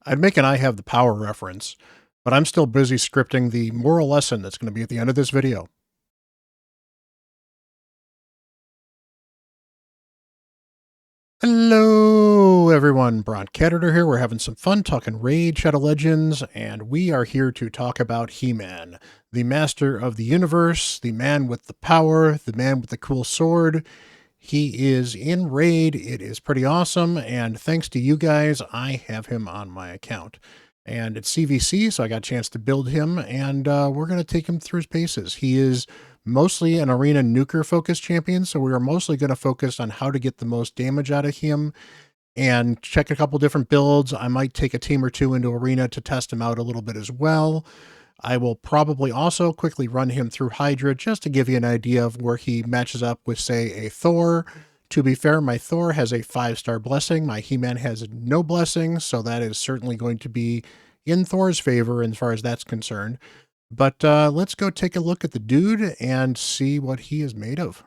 I'd make an I have the power reference, but I'm still busy scripting the moral lesson that's going to be at the end of this video. Hello, everyone. Bront, CatHerder here. We're having some fun talking Raid Shadow Legends, and we are here to talk about He-Man, the master of the universe, the man with the power, the man with the cool sword. He is in Raid. It is pretty awesome, and thanks to you guys, I have him on my account. And it's CVC, so I got a chance to build him, and we're going to take him through his paces. He is mostly an arena nuker focused champion, so we are mostly going to focus on how to get the most damage out of him and check a couple different builds. I might take a team or two into arena to test him out a little bit as well. I will probably also quickly run him through Hydra just to give you an idea of where he matches up with, say, a Thor. To be fair, my Thor has a 5-star blessing. My He-Man has no blessing, so that is certainly going to be in Thor's favor as far as that's concerned. But let's go take a look at the dude and see what he is made of.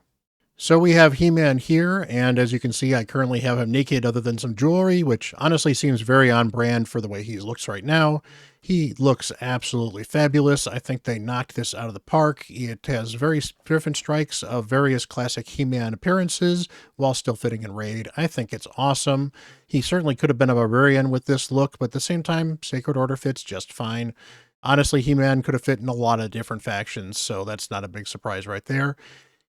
So we have He-Man here, and as you can see, I currently have him naked other than some jewelry, which honestly seems very on brand for the way he looks right now. He looks absolutely fabulous. I think they knocked this out of the park. It has very different strikes of various classic He-Man appearances while still fitting in Raid. I think it's awesome. He certainly could have been a barbarian with this look, but at the same time, Sacred Order fits just fine. Honestly, He-Man could have fit in a lot of different factions, so that's not a big surprise right there.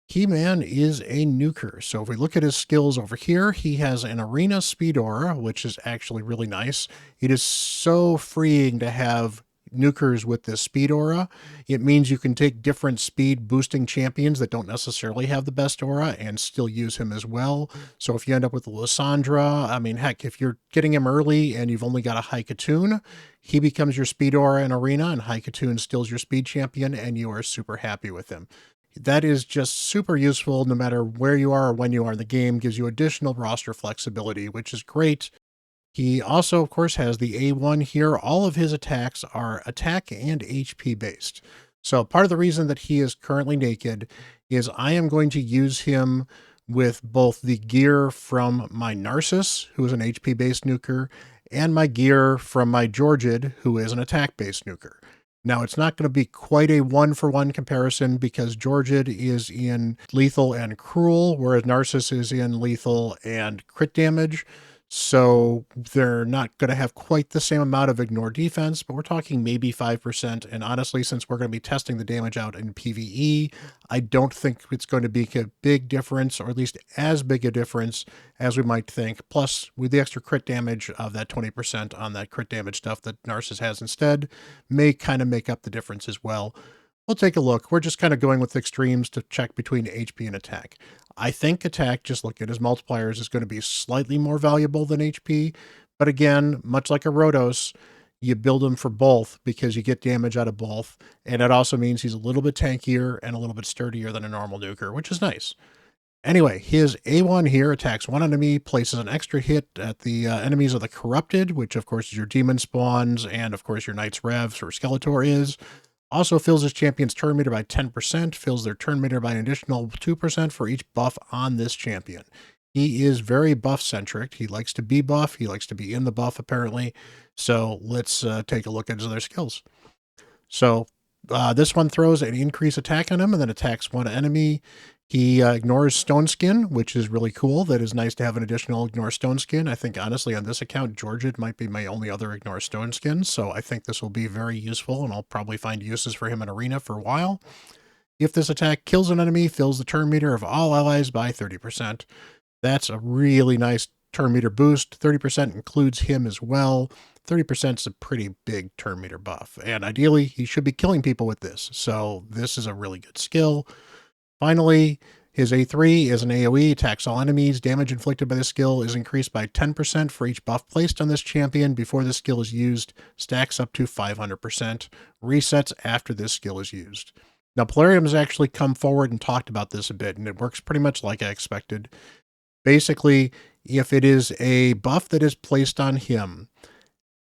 He-Man is a nuker. So if we look at his skills over here, he has an arena speed aura, which is actually really nice. It is so freeing to have nukers with this speed aura. It means you can take different speed boosting champions that don't necessarily have the best aura and still use him as well. So if you end up with Lysandra, I mean, heck, if you're getting him early and you've only got a High Katoon, he becomes your speed aura in arena, and High Katoon stills your speed champion, and you are super happy with him. That is just super useful no matter where you are or when you are in the game, gives you additional roster flexibility, which is great. He also, of course, has the A1 here. All of his attacks are attack and HP based. So part of the reason that he is currently naked is I am going to use him with both the gear from my Narcissus, who is an HP based nuker, and my gear from my Georgid, who is an attack based nuker. Now, it's not going to be quite a one-for-one comparison because Georgid is in lethal and cruel, whereas Narcissus is in lethal and crit damage. So they're not going to have quite the same amount of ignore defense, but we're talking maybe 5%. And honestly, since we're going to be testing the damage out in PvE, I don't think it's going to be a big difference, or at least as big a difference as we might think. Plus, with the extra crit damage of that 20% on that crit damage stuff that Narcissus has instead, may kind of make up the difference as well. We'll take a look. We're just kind of going with extremes to check between HP and attack. I think attack, just looking at his multipliers, is going to be slightly more valuable than HP. But again, much like a Rhodos, you build him for both because you get damage out of both. And it also means he's a little bit tankier and a little bit sturdier than a normal nuker, which is nice. Anyway, his A1 here attacks one enemy, places an extra hit at the enemies of the Corrupted, which of course is your Demon Spawns, and of course your Knights Revs or Skeletor is. Also fills his champion's turn meter by 10%, fills their turn meter by an additional 2% for each buff on this champion. He is very buff-centric. He likes to be buff. He likes to be in the buff, apparently. So let's take a look at his other skills. So this one throws an increased attack on him and then attacks one enemy. He ignores Stone Skin, which is really cool. That is nice to have an additional Ignore Stone Skin. I think, honestly, on this account, Georgid might be my only other Ignore Stone Skin, so I think this will be very useful, and I'll probably find uses for him in Arena for a while. If this attack kills an enemy, fills the turn meter of all allies by 30%. That's a really nice turn meter boost. 30% includes him as well. 30% is a pretty big turn meter buff, and ideally, he should be killing people with this, so this is a really good skill. Finally, his A3 is an AoE, attacks all enemies. Damage inflicted by this skill is increased by 10% for each buff placed on this champion before this skill is used, stacks up to 500%, resets after this skill is used. Now, Polarium has actually come forward and talked about this a bit, and it works pretty much like I expected. Basically, if it is a buff that is placed on him,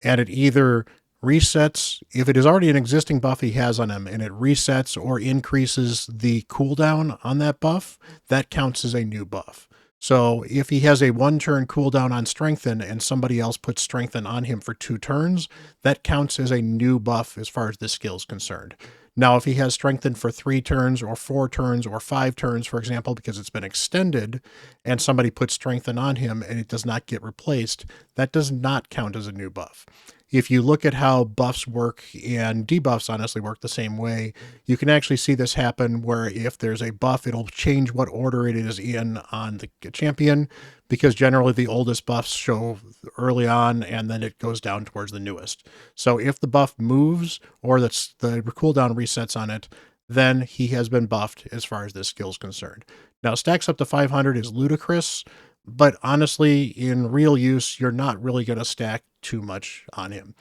and it either resets, if it is already an existing buff he has on him and it resets or increases the cooldown on that buff, that counts as a new buff. So if he has a 1-turn cooldown on Strengthen and somebody else puts Strengthen on him for 2 turns, that counts as a new buff as far as this skill is concerned. Now, if he has Strengthen for 3 turns or 4 turns or 5 turns, for example, because it's been extended, and somebody puts Strengthen on him and it does not get replaced, that does not count as a new buff. If you look at how buffs work, and debuffs honestly work the same way, you can actually see this happen where if there's a buff, it'll change what order it is in on the champion, because generally the oldest buffs show early on and then it goes down towards the newest. So if the buff moves or the cooldown resets on it, then he has been buffed as far as this skill is concerned. Now, stacks up to 500 is ludicrous, but honestly, in real use, you're not really going to stack too much on him.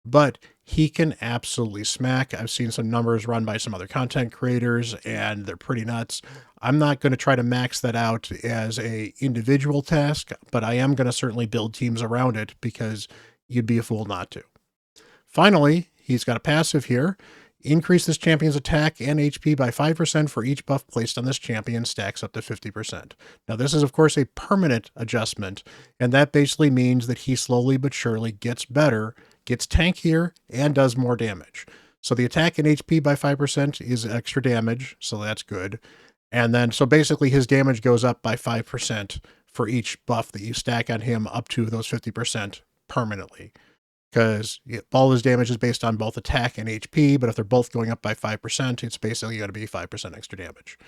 But he can absolutely smack. I've seen some numbers run by some other content creators, and they're pretty nuts. I'm not going to try to max that out as a individual task, but I am going to certainly build teams around it because you'd be a fool not to. Finally, he's got a passive here. Increase this champion's attack and HP by 5% for each buff placed on this champion, stacks up to 50%. Now, this is, of course, a permanent adjustment, and that basically means that he slowly but surely gets better, gets tankier, and does more damage. So the attack and HP by 5% is extra damage, so that's good. And then, so basically his damage goes up by 5% for each buff that you stack on him up to those 50% permanently. Because all his damage is based on both attack and HP, but if they're both going up by 5%, it's basically going to be 5% extra damage.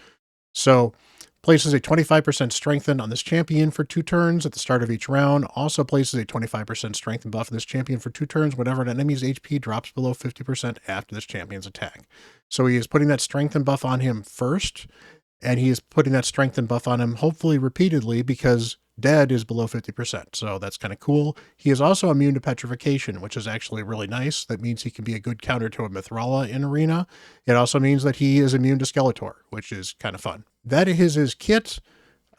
So, places a 25% strengthen on this champion for 2 turns at the start of each round. Also places a 25% strengthen buff on this champion for 2 turns whenever an enemy's HP drops below 50% after this champion's attack. So he is putting that strengthen buff on him first, and he is putting that strengthen buff on him hopefully repeatedly because dead is below 50%, so that's kind of cool. He is also immune to petrification, which is actually really nice. That means he can be a good counter to a Mithrala in Arena. It also means that he is immune to Skeletor, which is kind of fun. That is his kit.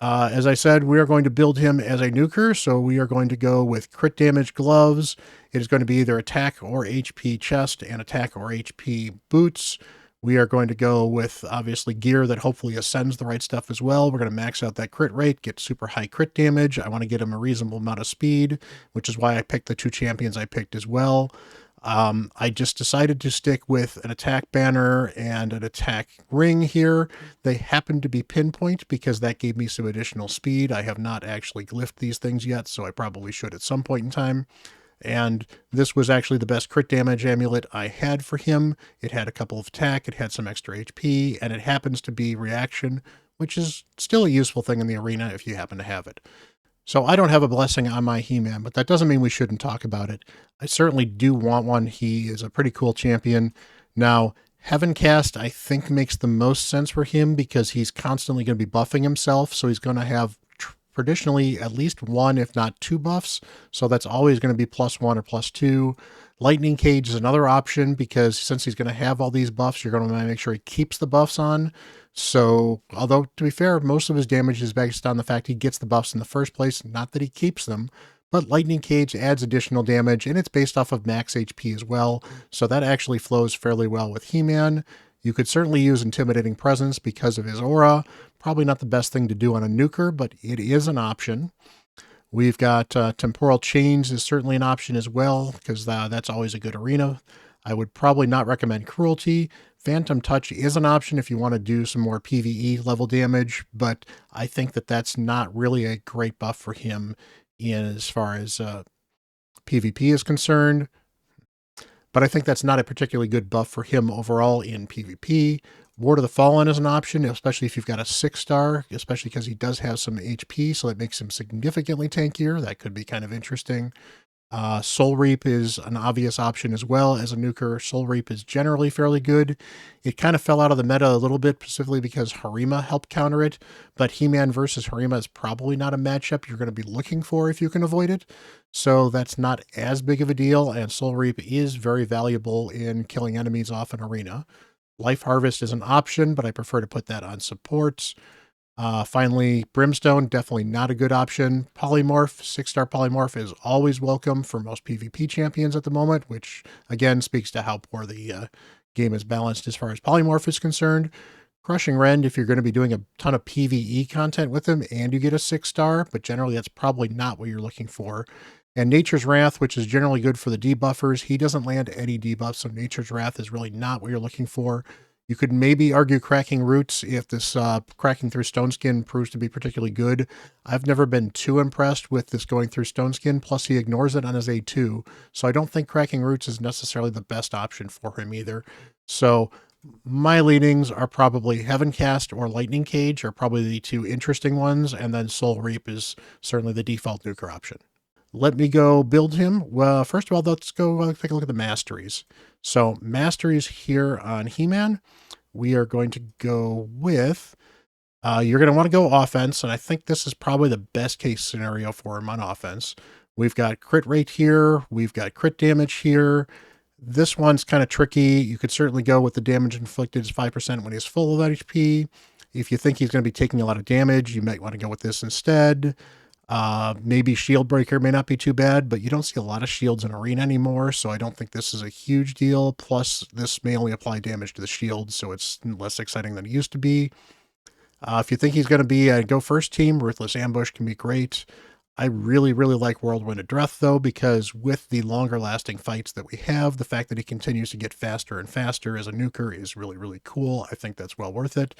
As I said, we are going to build him as a nuker, so we are going to go with crit damage gloves. It is going to be either attack or HP chest and attack or HP boots. We are going to go with, obviously, gear that hopefully ascends the right stuff as well. We're going to max out that crit rate, get super high crit damage. I want to get him a reasonable amount of speed, which is why I picked the 2 champions I picked as well. I just decided to stick with an attack banner and an attack ring here. They happen to be pinpoint because that gave me some additional speed. I have not actually glyphed these things yet, so I probably should at some point in time. And this was actually the best crit damage amulet I had for him. It had a couple of attack, it had some extra HP, and it happens to be reaction, which is still a useful thing in the arena if you happen to have it. So I don't have a blessing on my He-Man, but that doesn't mean we shouldn't talk about it. I certainly do want one. He is a pretty cool champion. Now, Heavencast, I think, makes the most sense for him because he's constantly going to be buffing himself, so he's going to have traditionally at least 1, if not 2 buffs. So that's always going to be +1 or +2. Lightning Cage is another option because since he's going to have all these buffs, you're going to make sure he keeps the buffs on. So, although to be fair, most of his damage is based on the fact he gets the buffs in the first place, not that he keeps them. But Lightning Cage adds additional damage, and it's based off of max HP as well. So that actually flows fairly well with He-Man. You could certainly use Intimidating Presence because of his aura. Probably not the best thing to do on a nuker, but it is an option. We've got Temporal Chains is certainly an option as well, because that's always a good arena. I would probably not recommend Cruelty. Phantom Touch is an option if you want to do some more PvE level damage, but I think that that's not really a great buff for him in as far as PvP is concerned. But I think that's not a particularly good buff for him overall in PvP. Ward of the Fallen is an option, especially if you've got a 6-star, especially because he does have some HP, so that makes him significantly tankier. That could be kind of interesting. Soul Reap is an obvious option as well as a nuker. Soul Reap is generally fairly good. It kind of fell out of the meta a little bit, specifically because Harima helped counter it, but He-Man versus Harima is probably not a matchup you're going to be looking for if you can avoid it. So that's not as big of a deal, and Soul Reap is very valuable in killing enemies off an arena. Life Harvest is an option, but I prefer to put that on supports. Finally, Brimstone, definitely not a good option. Polymorph, 6-star Polymorph is always welcome for most PvP champions at the moment, which again speaks to how poor the game is balanced as far as Polymorph is concerned. Crushing Rend if you're going to be doing a ton of PvE content with him and you get a 6-star, but generally that's probably not what you're looking for. And Nature's Wrath, which is generally good for the debuffers, he doesn't land any debuffs, so Nature's Wrath is really not what you're looking for. You could maybe argue Cracking Roots if this Cracking Through Stone Skin proves to be particularly good. I've never been too impressed with this going through Stone Skin, plus he ignores it on his A2, so I don't think Cracking Roots is necessarily the best option for him either. So my leanings are probably Heaven Cast or Lightning Cage are probably the two interesting ones, and then Soul Reap is certainly the default nuker option. Let me go build him. Well, first of all, let's go take a look at the Masteries. So Masteries here on He-Man, we are going to go with, you're going to want to go offense, and I think this is probably the best case scenario for him on offense. We've got crit rate here, we've got crit damage here. This one's kind of tricky. You could certainly go with the damage inflicted is 5% when he's full of HP. If you think he's going to be taking a lot of damage, you might want to go with this instead. Maybe Shield Breaker may not be too bad, but you don't see a lot of shields in Arena anymore, so I don't think this is a huge deal. Plus, this may only apply damage to the shield, so it's less exciting than it used to be. If you think he's going to be a go first team, Ruthless Ambush can be great. I really, really like Whirlwind of Dreth, though, because with the longer-lasting fights that we have, the fact that he continues to get faster and faster as a nuker is really, really cool. I think that's well worth it.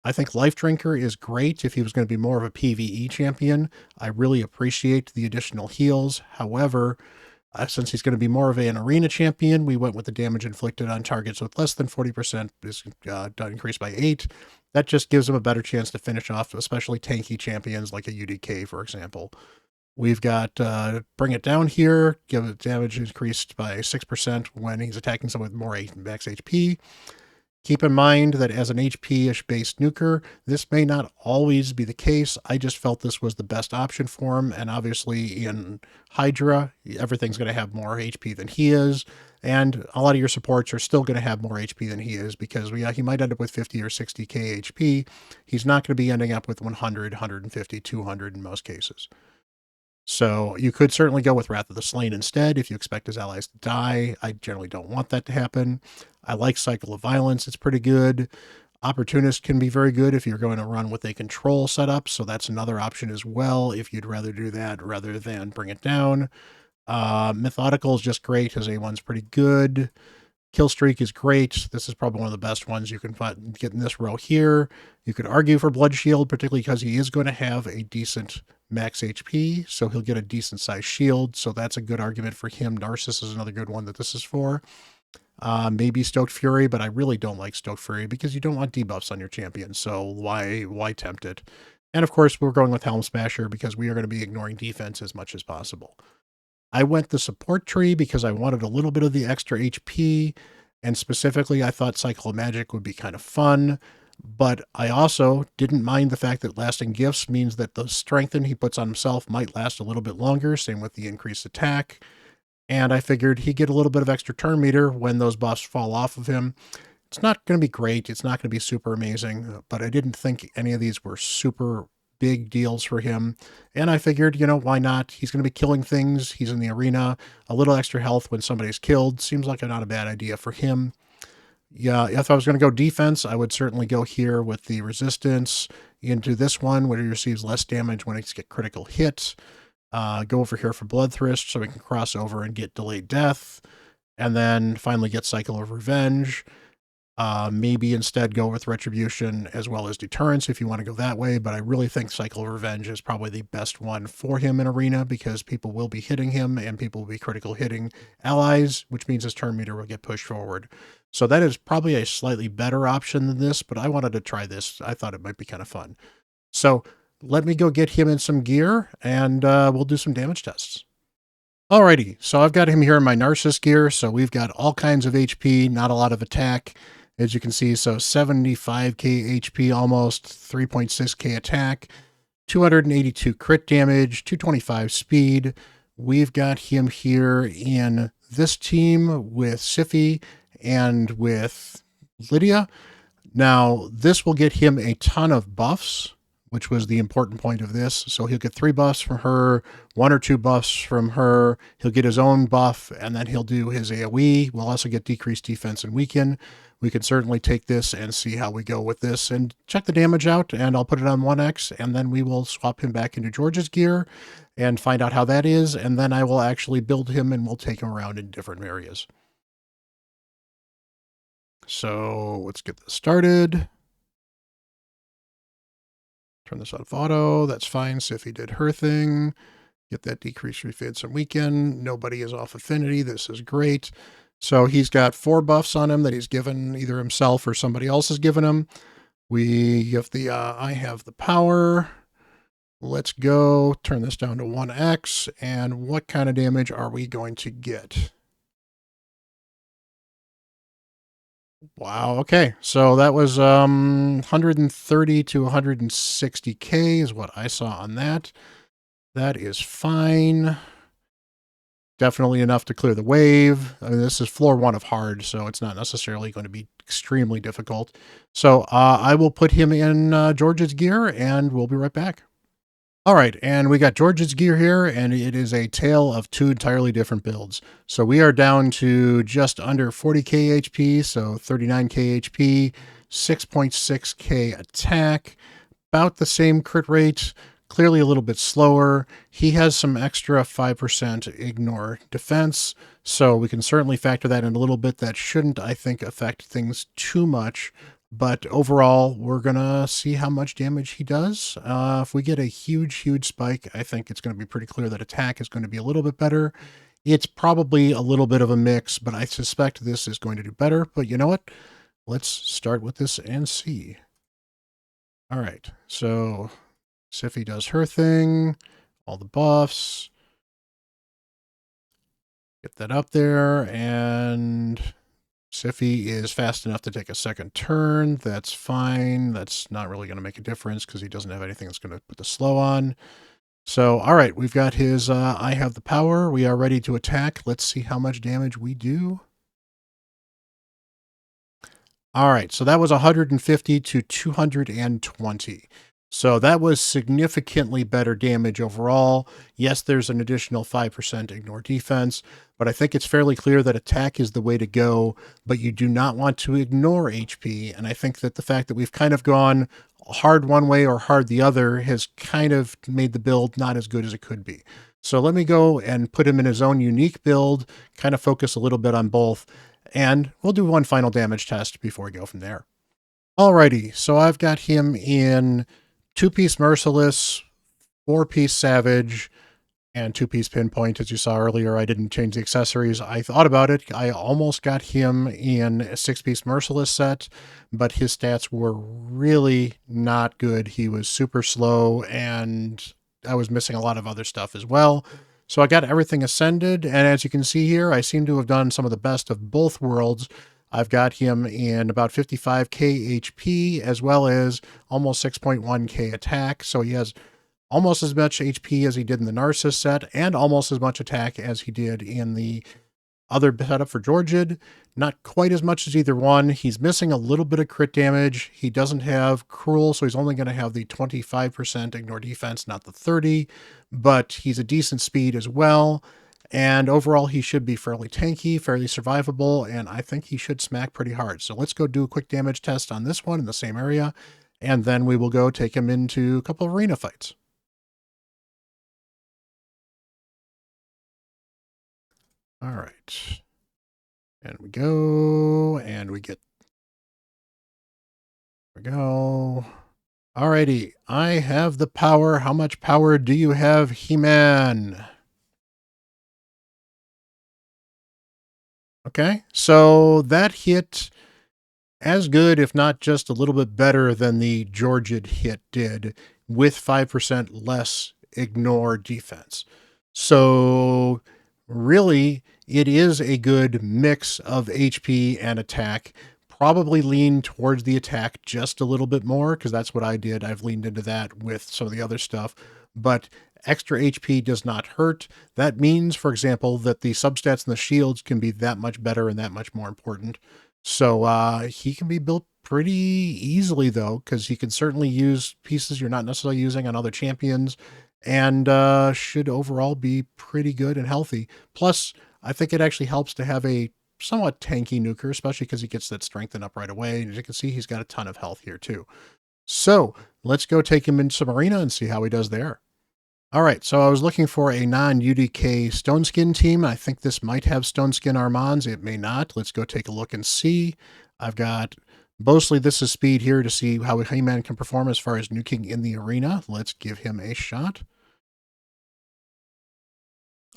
I think Life Drinker is great if he was going to be more of a PvE champion. I really appreciate the additional heals. However, since he's going to be more of an arena champion, we went with the damage inflicted on targets with less than 40% is increased by 8. That just gives him a better chance to finish off, especially tanky champions like a UDK, for example. We've got Bring It Down here, give it damage increased by 6% when he's attacking someone with more max HP. Keep in mind that as an HP-ish based nuker, this may not always be the case. I just felt this was the best option for him, and obviously in Hydra, everything's going to have more HP than he is, and a lot of your supports are still going to have more HP than he is, because he might end up with 50 or 60k HP. He's not going to be ending up with 100, 150, 200 in most cases. So you could certainly go with Wrath of the Slain instead if you expect his allies to die. I generally don't want that to happen. I like Cycle of Violence. It's pretty good. Opportunist can be very good if you're going to run with a control setup, so that's another option as well if you'd rather do that rather than Bring It Down. Methodical is just great. His A1's pretty good. Kill Streak is great. This is probably one of the best ones you can get in this row here. You could argue for Blood Shield, particularly because he is going to have a decent max HP, so he'll get a decent sized shield, so that's a good argument for him. Narcissus is another good one that this is for. Maybe Stoked Fury, but I really don't like Stoked Fury because you don't want debuffs on your champion, so why tempt it? And of course, we're going with Helm Smasher because we are going to be ignoring defense as much as possible. I went the support tree because I wanted a little bit of the extra HP, and specifically I thought Cycle of Magic would be kind of fun, but I also didn't mind the fact that Lasting Gifts means that the strengthen he puts on himself might last a little bit longer, same with the increased attack, and I figured he'd get a little bit of extra turn meter when those buffs fall off of him. It's not going to be great, it's not going to be super amazing, but I didn't think any of these were super big deals for him. And I figured, why not? He's going to be killing things. He's in the arena. A little extra health when somebody's killed seems like not a bad idea for him. Yeah, if I was going to go defense, I would certainly go here with the resistance into this one where he receives less damage when he gets critical hit. Go over here for Bloodthirst so we can cross over and get Delayed Death. And then finally get Cycle of Revenge. Maybe instead go with Retribution as well as Deterrence if you want to go that way, but I really think Cycle of Revenge is probably the best one for him in Arena because people will be hitting him and people will be critical hitting allies, which means his turn meter will get pushed forward. So that is probably a slightly better option than this, but I wanted to try this. I thought it might be kind of fun. So let me go get him in some gear and we'll do some damage tests. Alrighty, so I've got him here in my Narcissus gear, so we've got all kinds of HP, not a lot of attack. As you can see, so 75k HP almost, 3.6k attack, 282 crit damage, 225 speed. We've got him here in this team with Sify and with Lydia. Now, this will get him a ton of buffs, which was the important point of this. So he'll get 3 buffs from her, 1 or 2 buffs from her. He'll get his own buff, and then he'll do his AoE. We'll also get decreased defense and weaken. We can certainly take this and see how we go with this and check the damage out, and I'll put it on 1x, and then we will swap him back into George's gear and find out how that is, and then I will actually build him and we'll take him around in different areas. So let's get this started. Turn this off auto. That's fine. Sify did her thing. Get that decrease refits and weaken. Nobody is off affinity. This is great. So he's got 4 buffs on him that he's given either himself or somebody else has given him. We have the I have the power. Let's go turn this down to 1x. And what kind of damage are we going to get? Wow. Okay. So that was 130 to 160k is what I saw on that. That is fine. Definitely enough to clear the wave. I mean, this is floor 1 of hard, so it's not necessarily going to be extremely difficult. So I will put him in George's gear, and we'll be right back. All right, and we got George's gear here, and it is a tale of 2 entirely different builds. So we are down to just under 40k HP, so 39k HP, 6.6k attack, about the same crit rate, clearly a little bit slower. He has some extra 5% ignore defense, so we can certainly factor that in a little bit. That shouldn't, I think, affect things too much. But overall, we're going to see how much damage he does. If we get a huge spike, I think it's going to be pretty clear that attack is going to be a little bit better. It's probably a little bit of a mix, but I suspect this is going to do better. But you know what? Let's start with this and see. All right, so Sify does her thing, all the buffs. Get that up there, and Sify is fast enough to take a second turn. That's fine. That's not really going to make a difference because he doesn't have anything that's going to put the slow on. So, all right, we've got his I have the power. We are ready to attack. Let's see how much damage we do. All right, so that was 150 to 220. So that was significantly better damage overall. Yes, there's an additional 5% ignore defense, but I think it's fairly clear that attack is the way to go, but you do not want to ignore HP. And I think that the fact that we've kind of gone hard one way or hard the other has kind of made the build not as good as it could be. So let me go and put him in his own unique build, kind of focus a little bit on both, and we'll do one final damage test before we go from there. Alrighty, so I've got him in 2-piece Merciless, 4-piece Savage, and 2-piece Pinpoint. As you saw earlier, I didn't change the accessories. I thought about it. I almost got him in a 6-piece Merciless set, but his stats were really not good. He was super slow, and I was missing a lot of other stuff as well. So I got everything ascended, and as you can see here, I seem to have done some of the best of both worlds. I've got him in about 55k HP as well as almost 6.1k attack. So he has almost as much HP as he did in the Narcissus set and almost as much attack as he did in the other setup for Georgid. Not quite as much as either one. He's missing a little bit of crit damage. He doesn't have Cruel, so he's only going to have the 25% ignore defense, not the 30, but he's a decent speed as well. And overall, he should be fairly tanky, fairly survivable, and I think he should smack pretty hard. So let's go do a quick damage test on this one in the same area, and then we will go take him into a couple of arena fights. All right. And we go, and we get... There we go. Alrighty, I have the power. How much power do you have, He-Man? Okay, so that hit as good, if not just a little bit better than the Georgid hit did, with 5% less ignore defense. So really, it is a good mix of HP and attack. Probably lean towards the attack just a little bit more, because that's what I did. I've leaned into that with some of the other stuff. But extra HP does not hurt. That means, for example, that the substats and the shields can be that much better and that much more important. So he can be built pretty easily, though, because you can certainly use pieces you're not necessarily using on other champions, and should overall be pretty good and healthy. Plus, I think it actually helps to have a somewhat tanky nuker, especially because he gets that strengthen up right away. And as you can see, he's got a ton of health here, too. So let's go take him into some arena and see how he does there. All right, so I was looking for a non-UDK Stoneskin team. I think this might have Stoneskin Armands. It may not. Let's go take a look and see. I've got mostly this is speed here to see how He-Man can perform as far as nuking in the arena. Let's give him a shot.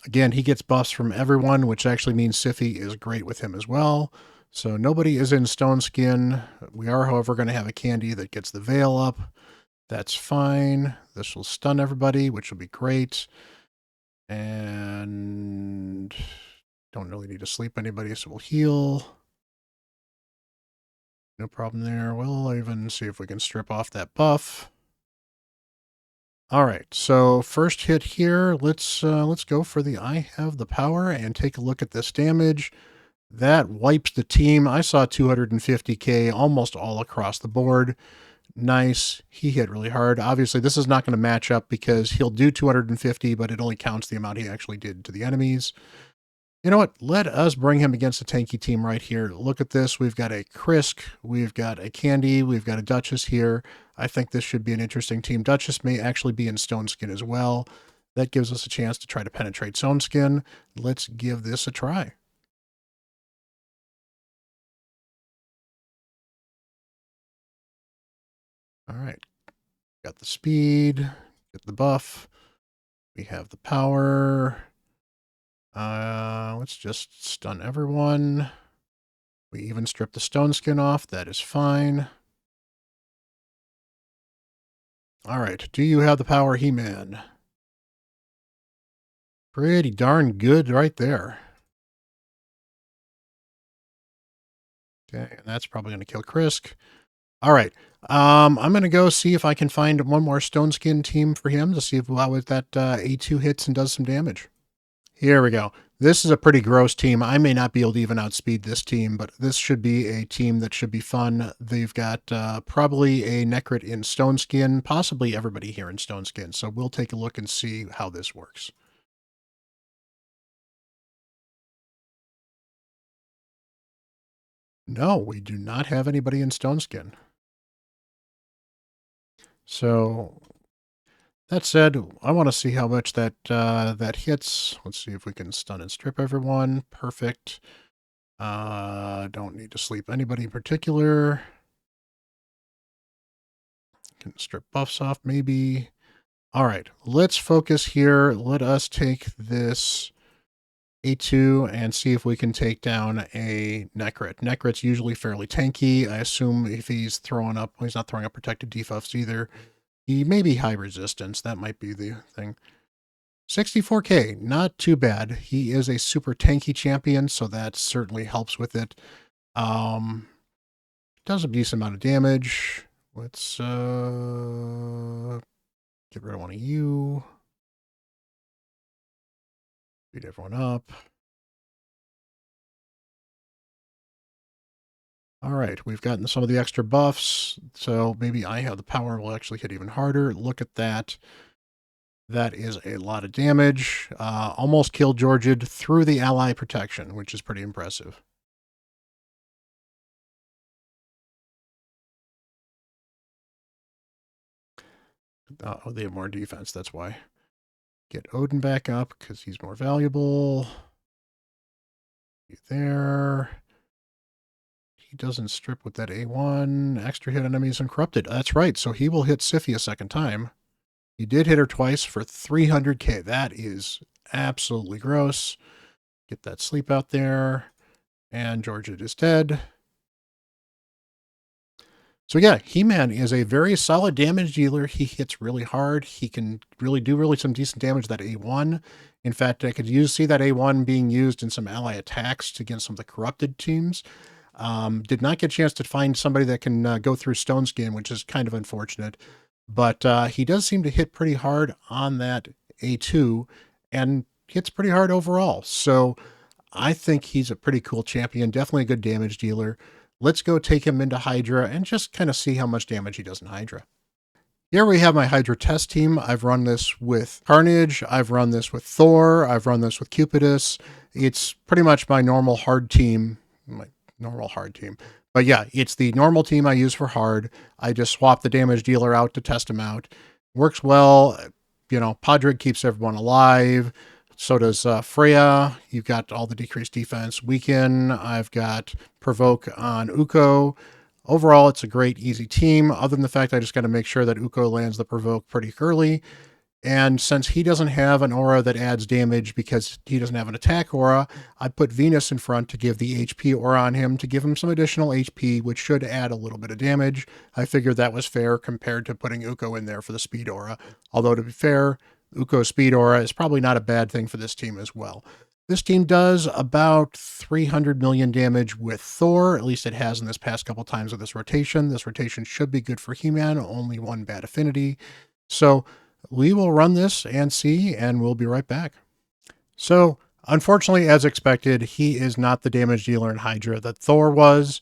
Again, he gets buffs from everyone, which actually means Sify is great with him as well. So nobody is in Stoneskin. We are, however, going to have a candy that gets the veil up. That's fine. This will stun everybody, which will be great. And don't really need to sleep anybody, so we'll heal. No problem there. We'll even see if we can strip off that buff. All right, so first hit here. Let's go for the I have the power and take a look at this damage. That wipes the team. I saw 250k almost all across the board. Nice. He hit really hard. Obviously, this is not going to match up because he'll do 250, but it only counts the amount he actually did to the enemies. You know what? Let us bring him against a tanky team right here. Look at this. We've got a Krisk. We've got a Candy. We've got a Duchess here. I think this should be an interesting team. Duchess may actually be in Stoneskin as well. That gives us a chance to try to penetrate Stoneskin. Let's give this a try. All right. Got the speed. Get the buff. We have the power. Let's just stun everyone. We even strip the Stoneskin off. That is fine. All right. Do you have the power, He-Man? Pretty darn good right there. Okay, and that's probably going to kill Krisk. All right. I'm going to go see if I can find one more Stoneskin team for him to see if how that A2 hits and does some damage. Here we go. This is a pretty gross team. I may not be able to even outspeed this team, but this should be a team that should be fun. They've got probably a Necrit in Stoneskin, possibly everybody here in Stoneskin. So we'll take a look and see how this works. No, we do not have anybody in Stoneskin. So that said, I want to see how much that that hits. Let's see if we can stun and strip everyone. Perfect. Don't need to sleep anybody in particular. Can strip buffs off maybe. All right, let's focus here. Let us take this A2 and see if we can take down a Necrit. Necrit's usually fairly tanky. I assume if he's throwing up, well, he's not throwing up protected debuffs either. He may be high resistance. That might be the thing. 64k, not too bad. He is a super tanky champion, so that certainly helps with it. Does a decent amount of damage. Let's get rid of one of you. Beat everyone up. All right, we've gotten some of the extra buffs, so maybe I have the power will actually hit even harder. Look at that. That is a lot of damage. Almost killed Georgid through the ally protection, which is pretty impressive. Oh, they have more defense, that's why. Get Odin back up because he's more valuable. There. He doesn't strip with that A1. Extra hit enemies and corrupted. That's right. So he will hit Sify a second time. He did hit her twice for 300k. That is absolutely gross. Get that sleep out there. And Georgia is dead. So yeah, He-Man is a very solid damage dealer. He hits really hard. He can really do some decent damage with that A1. In fact, I could see that A1 being used in some ally attacks against some of the corrupted teams. Did not get a chance to find somebody that can go through Stoneskin, which is kind of unfortunate. But he does seem to hit pretty hard on that A2 and hits pretty hard overall. So I think he's a pretty cool champion. Definitely a good damage dealer. Let's go take him into Hydra and just kind of see how much damage he does in Hydra. Here we have my Hydra test team. I've run this with Carnage. I've run this with Thor. I've run this with Cupidus. It's pretty much my normal hard team. But yeah, it's the normal team I use for hard. I just swap the damage dealer out to test him out. Works well. Podrick keeps everyone alive. So does Freya. You've got all the decreased defense. Weaken. I've got Provoke on Uko. Overall, it's a great, easy team, other than the fact I just got to make sure that Uko lands the Provoke pretty early. And since he doesn't have an aura that adds damage because he doesn't have an attack aura, I put Venus in front to give the HP aura on him to give him some additional HP, which should add a little bit of damage. I figured that was fair compared to putting Uko in there for the speed aura. Although, to be fair, Uko's speed aura is probably not a bad thing for this team as well. This team does about 300 million damage with Thor, at least it has in this past couple times with this rotation. This rotation should be good for He-Man, only one bad affinity. So we will run this and see, and we'll be right back. So, unfortunately, as expected, he is not the damage dealer in Hydra that Thor was.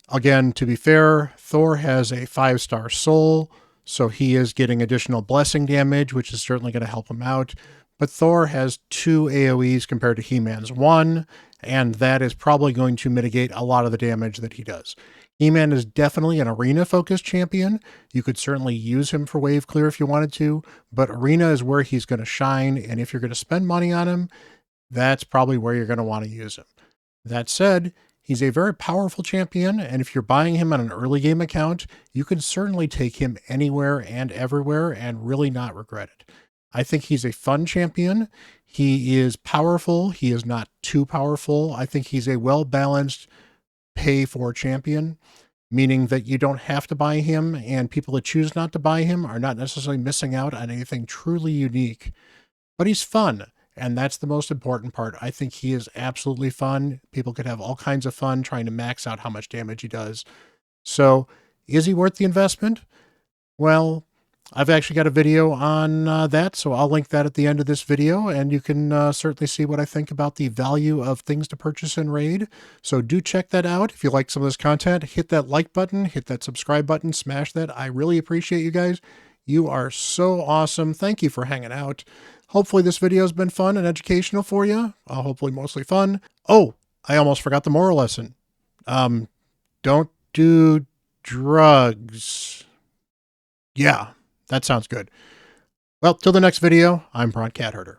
Again, to be fair, Thor has a 5-star soul, so he is getting additional blessing damage, which is certainly going to help him out. But Thor has 2 AoEs compared to He-Man's 1, and that is probably going to mitigate a lot of the damage that he does. He-Man is definitely an arena-focused champion. You could certainly use him for wave clear if you wanted to, but arena is where he's going to shine, and if you're going to spend money on him, that's probably where you're going to want to use him. That said, he's a very powerful champion, and if you're buying him on an early game account, you can certainly take him anywhere and everywhere and really not regret it. I think he's a fun champion. He is powerful. He is not too powerful. I think he's a well-balanced pay for champion, meaning that you don't have to buy him, and people that choose not to buy him are not necessarily missing out on anything truly unique. But he's fun, and that's the most important part. I think he is absolutely fun. People could have all kinds of fun trying to max out how much damage he does. So, is he worth the investment? Well, I've actually got a video on that, so I'll link that at the end of this video, and you can certainly see what I think about the value of things to purchase in Raid. So do check that out. If you like some of this content, hit that like button, hit that subscribe button, smash that. I really appreciate you guys. You are so awesome. Thank you for hanging out. Hopefully this video has been fun and educational for you. Hopefully mostly fun. Oh, I almost forgot the moral lesson. Don't do drugs. Yeah. That sounds good. Well, till the next video, I'm Bront CatHerder.